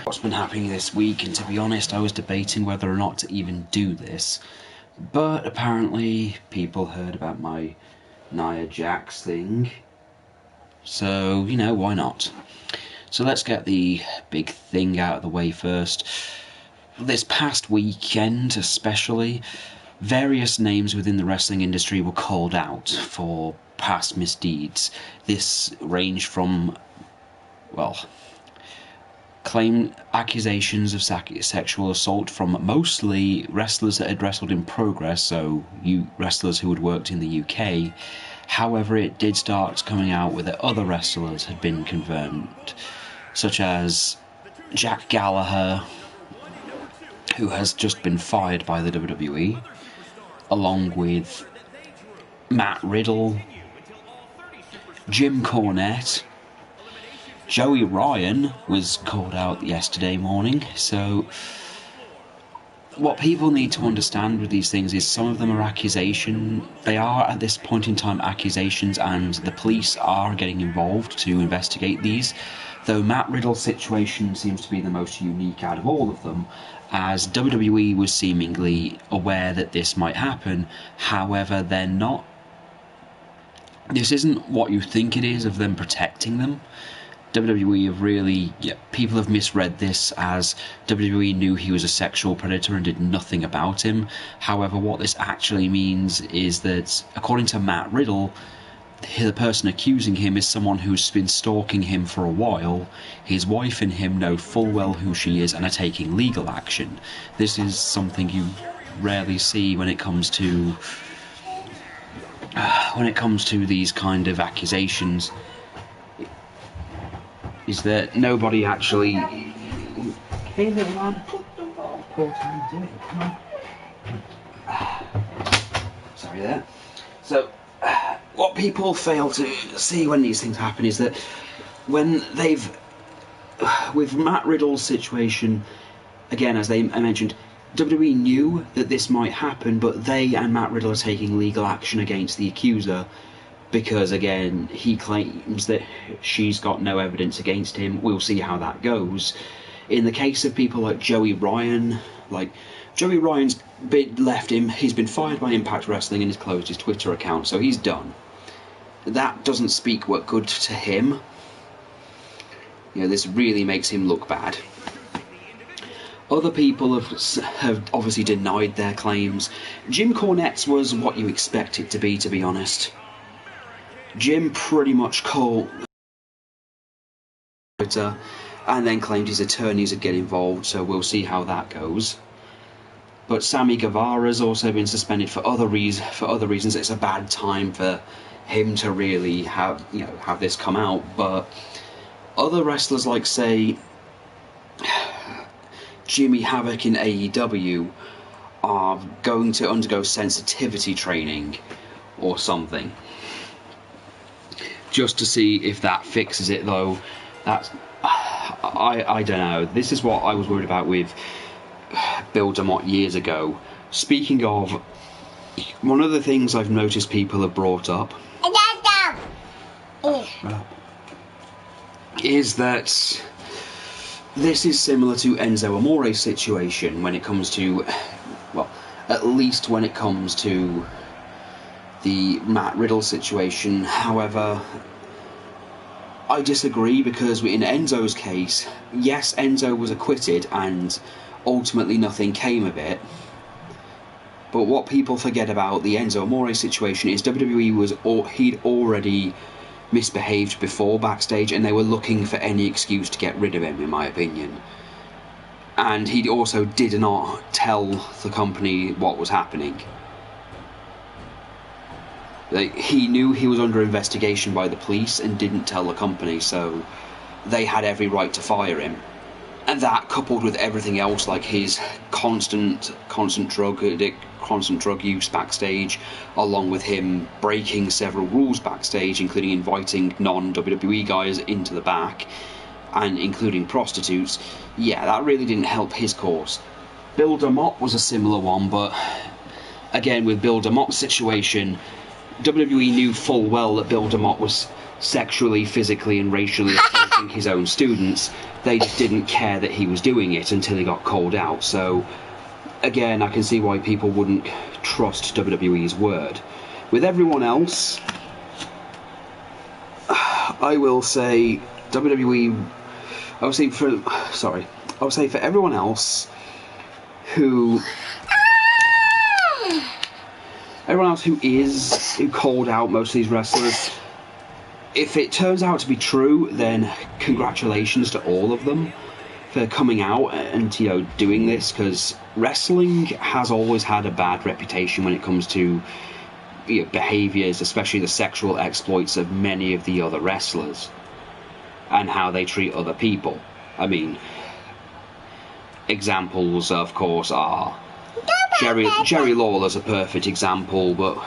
What's been happening this week, and to be honest, I was debating whether or not to even do this, but apparently people heard about my Nia Jax thing, so, you know, why not? So let's get the big thing out of the way first. This past weekend, especially, various names within the wrestling industry were called out for past misdeeds. This ranged from, well, claimed accusations of sexual assault from mostly wrestlers that had wrestled in Progress, so wrestlers who had worked in the UK. However, it did start coming out with that other wrestlers had been confirmed, such as Jack Gallagher, who has just been fired by the WWE, along with Matt Riddle, Jim Cornette. Joey Ryan was called out yesterday morning, so what people need to understand with these things is some of them are accusation. They are at this point in time accusations, and the police are getting involved to investigate these, though Matt Riddle's situation seems to be the most unique out of all of them, as WWE was seemingly aware that this might happen. However, they're not. This isn't what you think it is of them protecting them. WWE have really, people have misread this as WWE knew he was a sexual predator and did nothing about him. However, what this actually means is that, according to Matt Riddle, the person accusing him is someone who's been stalking him for a while. His wife and him know full well who she is and are taking legal action. This is something you rarely see when it comes to these kind of accusations. Is that nobody actually... Hey little man, poor time to do it, come on. Sorry there. So, what people fail to see when these things happen is that when they've... With Matt Riddle's situation, again, as I mentioned, WWE knew that this might happen, but they and Matt Riddle are taking legal action against the accuser, because, again, he claims that she's got no evidence against him. We'll see how that goes. In the case of people like Joey Ryan, Joey Ryan's left him, he's been fired by Impact Wrestling and has closed his Twitter account, so he's done. That doesn't speak what good to him. You know, this really makes him look bad. Other people have obviously denied their claims. Jim Cornette's was what you expect it to be honest. Jim pretty much called Twitter and then claimed his attorneys would get involved, so we'll see how that goes. But Sammy Guevara's also been suspended for other reasons. It's a bad time for him to really have this come out. But other wrestlers, like say Jimmy Havoc in AEW, are going to undergo sensitivity training or something, just to see if that fixes it, though. That's... I don't know. This is what I was worried about with Bill DeMott years ago. Speaking of, one of the things I've noticed people have brought up is that this is similar to Enzo Amore's situation when it comes to, well, at least when it comes to the Matt Riddle situation. However, I disagree, because in Enzo's case, yes, Enzo was acquitted and ultimately nothing came of it. But what people forget about the Enzo Amore situation is he'd already misbehaved before backstage, and they were looking for any excuse to get rid of him, in my opinion. And he also did not tell the company what was happening. He knew he was under investigation by the police and didn't tell the company, so they had every right to fire him. And that, coupled with everything else, like his constant drug use backstage, along with him breaking several rules backstage, including inviting non-WWE guys into the back, and including prostitutes, that really didn't help his cause. Bill DeMott was a similar one, but again, with Bill DeMott's situation, WWE knew full well that Bill DeMott was sexually, physically, and racially assaulting protecting his own students. They just didn't care that he was doing it until he got called out. So, again, I can see why people wouldn't trust WWE's word. With everyone else, I will say WWE. I would say for everyone else who called out most of these wrestlers, if it turns out to be true, then congratulations to all of them for coming out and doing this, because wrestling has always had a bad reputation when it comes to behaviours, especially the sexual exploits of many of the other wrestlers and how they treat other people. I mean, examples, of course, are Jerry Lawler's a perfect example, but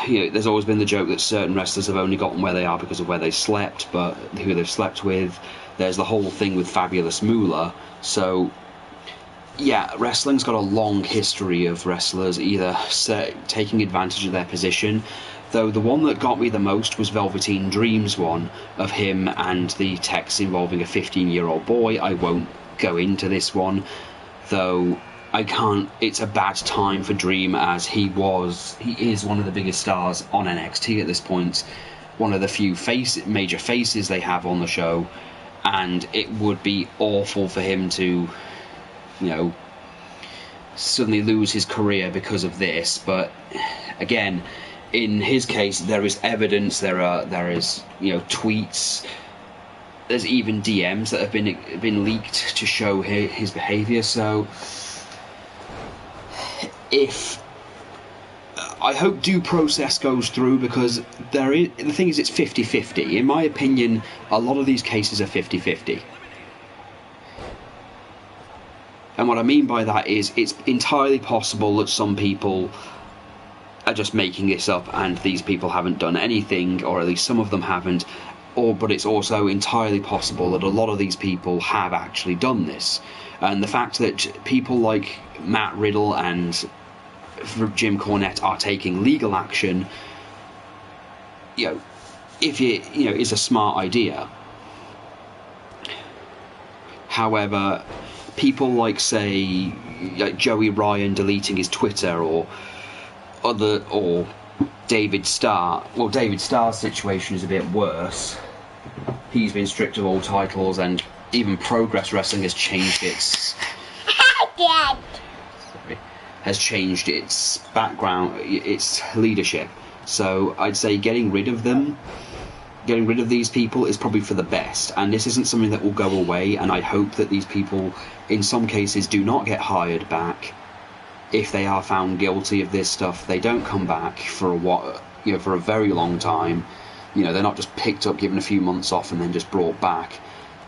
there's always been the joke that certain wrestlers have only gotten where they are because of where they slept, but who they've slept with. There's the whole thing with Fabulous Moolah. So, yeah, wrestling's got a long history of wrestlers either taking advantage of their position, though the one that got me the most was Velveteen Dream's one, of him and the text involving a 15-year-old boy. I won't go into this one, though I can't. It's a bad time for Dream, as he is one of the biggest stars on NXT at this point, one of the few major faces they have on the show, and it would be awful for him to suddenly lose his career because of this. But again, in his case, there is evidence, there is tweets, there's even DMs that have been leaked to show his behaviour. So I hope due process goes through, because the thing is, it's 50-50. In my opinion, a lot of these cases are 50-50. And what I mean by that is, it's entirely possible that some people are just making this up and these people haven't done anything, or at least some of them haven't, but it's also entirely possible that a lot of these people have actually done this. And the fact that people like Matt Riddle and Jim Cornette are taking legal action, is a smart idea. However, people like Joey Ryan deleting his Twitter, or David Starr. Well, David Starr's situation is a bit worse. He's been stripped of all titles, and even Progress Wrestling has changed its background, its leadership. So I'd say getting rid of these people is probably for the best, and this isn't something that will go away, and I hope that these people, in some cases, do not get hired back. If they are found guilty of this stuff, they don't come back for a very long time. They're not just picked up, given a few months off, and then just brought back.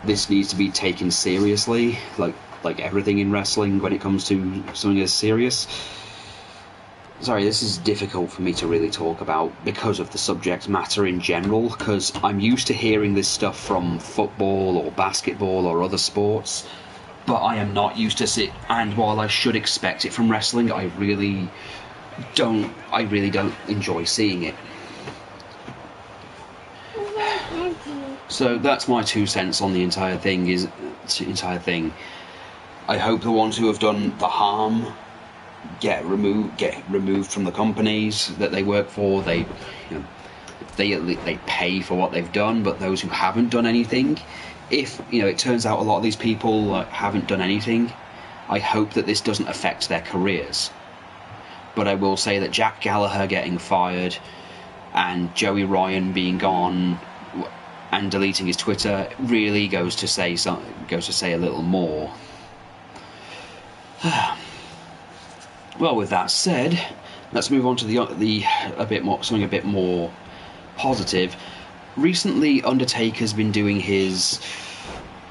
This needs to be taken seriously, like everything in wrestling when it comes to something as serious. Sorry, this is difficult for me to really talk about because of the subject matter in general, because I'm used to hearing this stuff from football or basketball or other sports, but I am not used to it. And while I should expect it from wrestling, I really don't enjoy seeing it. So that's my 2 cents on the entire thing. I hope the ones who have done the harm get removed from the companies that they work for. They pay for what they've done. But those who haven't done anything, if it turns out a lot of these people haven't done anything, I hope that this doesn't affect their careers. But I will say that Jack Gallagher getting fired and Joey Ryan being gone and deleting his Twitter really goes to say a little more. Well, with that said, let's move on to something a bit more positive. Recently, Undertaker's been doing his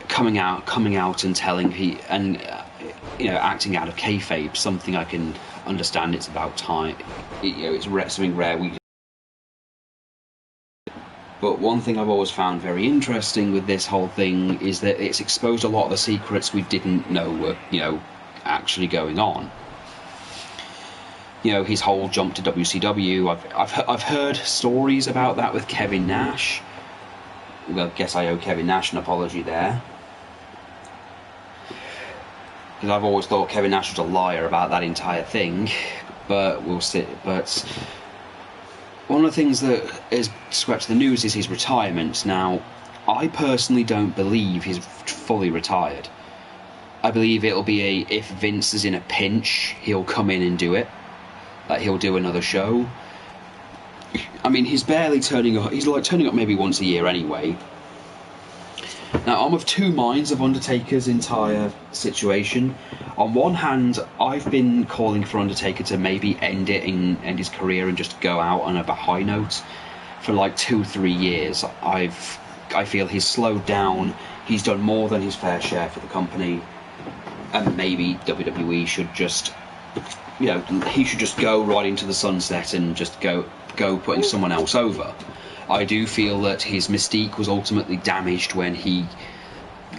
coming out and telling acting out of kayfabe. Something I can understand. It's about time. It's something rare. But one thing I've always found very interesting with this whole thing is that it's exposed a lot of the secrets we didn't know were, actually going on. His whole jump to WCW. I've heard stories about that with Kevin Nash, Well, I guess I owe Kevin Nash an apology there. Because I've always thought Kevin Nash was a liar about that entire thing. But we'll see. But one of the things that has swept the news is his retirement. Now, I personally don't believe he's fully retired. I believe it'll be if Vince is in a pinch, he'll come in and do it. Like, he'll do another show. I mean, he's barely turning up. He's like turning up maybe once a year anyway. Now, I'm of two minds of Undertaker's entire situation. On one hand, I've been calling for Undertaker to maybe end his career and just go out on a high note for like 2-3 years. I feel he's slowed down. He's done more than his fair share for the company, and maybe WWE should just, he should just go right into the sunset and just go putting someone else over. I do feel that his mystique was ultimately damaged when he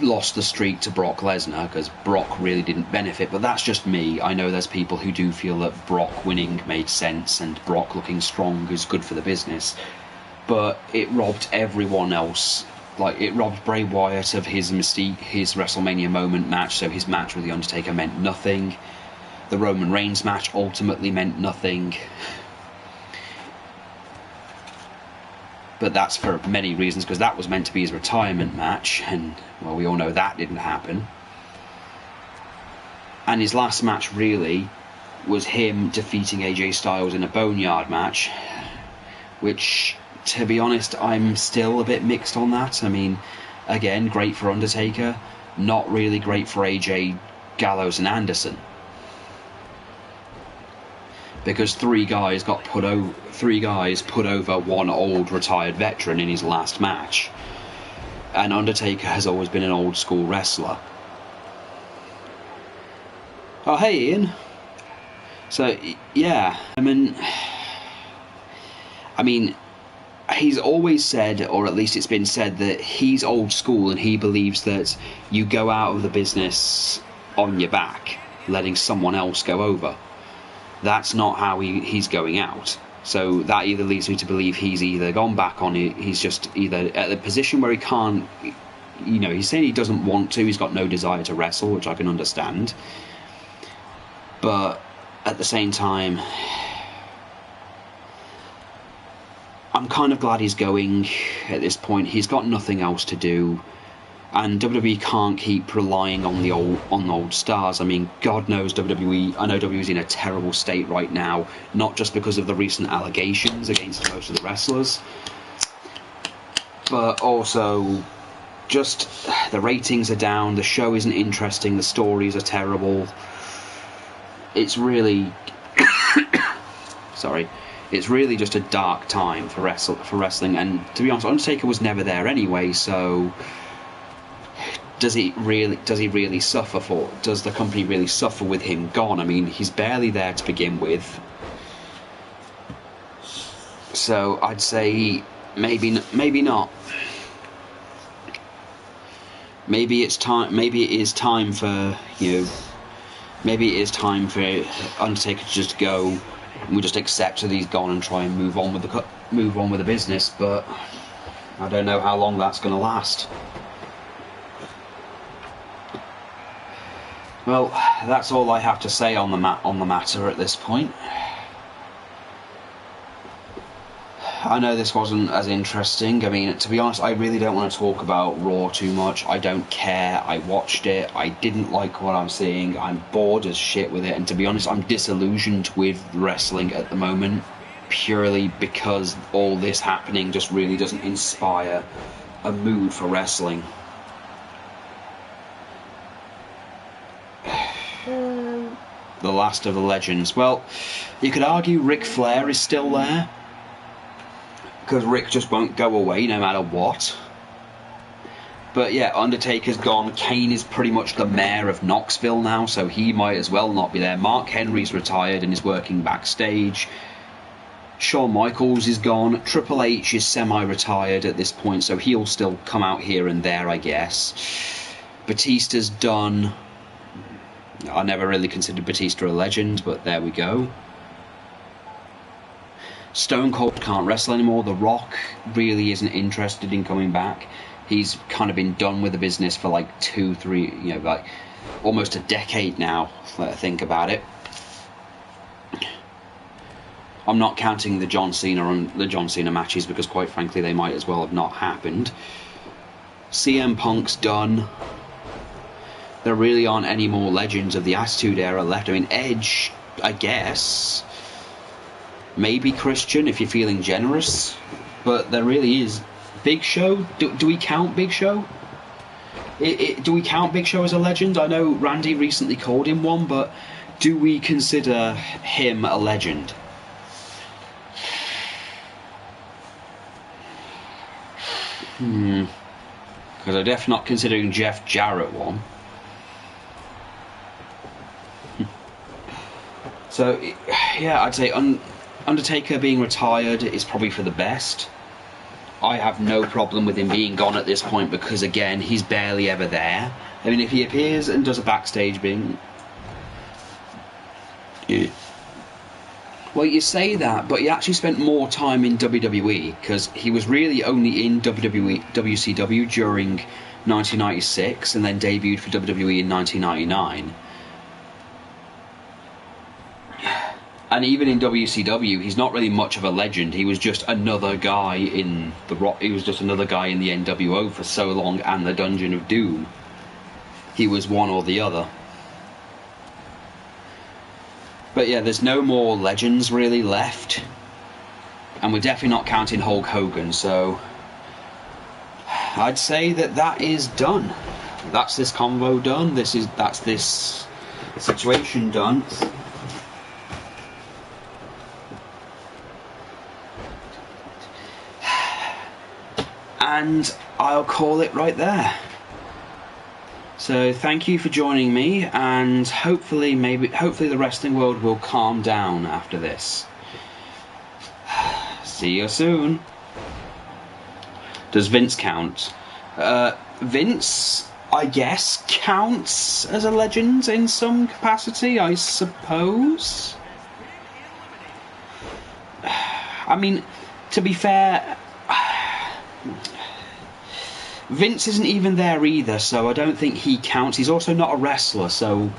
lost the streak to Brock Lesnar, because Brock really didn't benefit, but that's just me. I know there's people who do feel that Brock winning made sense and Brock looking strong is good for the business, but it robbed everyone else. Like, it robbed Bray Wyatt of his mystique, his WrestleMania moment match, so his match with The Undertaker meant nothing. The Roman Reigns match ultimately meant nothing. But that's for many reasons, because that was meant to be his retirement match, and, well, we all know that didn't happen. And his last match, really, was him defeating AJ Styles in a Boneyard match, which, to be honest, I'm still a bit mixed on that. I mean, again, great for Undertaker, not really great for AJ, Gallows and Anderson. Because three guys put over one old retired veteran in his last match. And Undertaker has always been an old school wrestler. Oh, hey, Ian. So, yeah, I mean, he's always said, or at least it's been said, that he's old school and he believes that you go out of the business on your back, letting someone else go over. That's not how he's going out. So that either leads me to believe he's either gone back on it, he's just either at the position where he can't, he's saying he doesn't want to, he's got no desire to wrestle, which I can understand. But at the same time, I'm kind of glad he's going at this point. He's got nothing else to do. And WWE can't keep relying on the old stars. I mean, God knows WWE. I know WWE's in a terrible state right now, not just because of the recent allegations against most of the wrestlers, but also just the ratings are down. The show isn't interesting. The stories are terrible. It's really, it's really just a dark time for wrestling. And to be honest, Undertaker was never there anyway, so. Does he really suffer for? Does the company really suffer with him gone? I mean, he's barely there to begin with. So I'd say maybe not. Maybe it is time for Undertaker to just go. And we just accept that he's gone and try and move on with the business. But I don't know how long that's going to last. Well, that's all I have to say on the matter at this point. I know this wasn't as interesting. I mean, to be honest, I really don't want to talk about Raw too much. I don't care. I watched it. I didn't like what I'm seeing. I'm bored as shit with it. And to be honest, I'm disillusioned with wrestling at the moment, purely because all this happening just really doesn't inspire a mood for wrestling. The last of the legends. Well, you could argue Ric Flair is still there, because Rick just won't go away no matter what. But yeah, Undertaker's gone. Kane is pretty much the mayor of Knoxville now, so he might as well not be there. Mark Henry's retired and is working backstage. Shawn Michaels is gone. Triple H is semi-retired at this point, so he'll still come out here and there, I guess. Batista's done. I never really considered Batista a legend, but there we go. Stone Cold can't wrestle anymore. The Rock really isn't interested in coming back. He's kind of been done with the business for like 2-3, like almost a decade now. Let I think about it. I'm not counting the John Cena matches because, quite frankly, they might as well have not happened. CM Punk's done. There really aren't any more legends of the Attitude Era left. I mean, Edge, I guess. Maybe Christian, if you're feeling generous. But there really is. Big Show? Do we count Big Show? Do we count Big Show as a legend? I know Randy recently called him one, but do we consider him a legend? Because I'm definitely not considering Jeff Jarrett one. So, yeah, I'd say Undertaker being retired is probably for the best. I have no problem with him being gone at this point because, again, he's barely ever there. I mean, if he appears and does a backstage being... Well, you say that, but he actually spent more time in WWE because he was really only in WCW during 1996 and then debuted for WWE in 1999. And even in WCW, he's not really much of a legend. He was just another guy in the Rock. He was just another guy in the NWO for so long, and the Dungeon of Doom. He was one or the other. But yeah, there's no more legends really left, and we're definitely not counting Hulk Hogan. So I'd say that is done. That's this convo done. That's this situation done. And I'll call it right there. So thank you for joining me, and hopefully the wrestling world will calm down after this. See you soon. Does Vince count? Vince, I guess, counts as a legend in some capacity, I suppose. I mean, to be fair, Vince isn't even there either, so I don't think he counts. He's also not a wrestler, so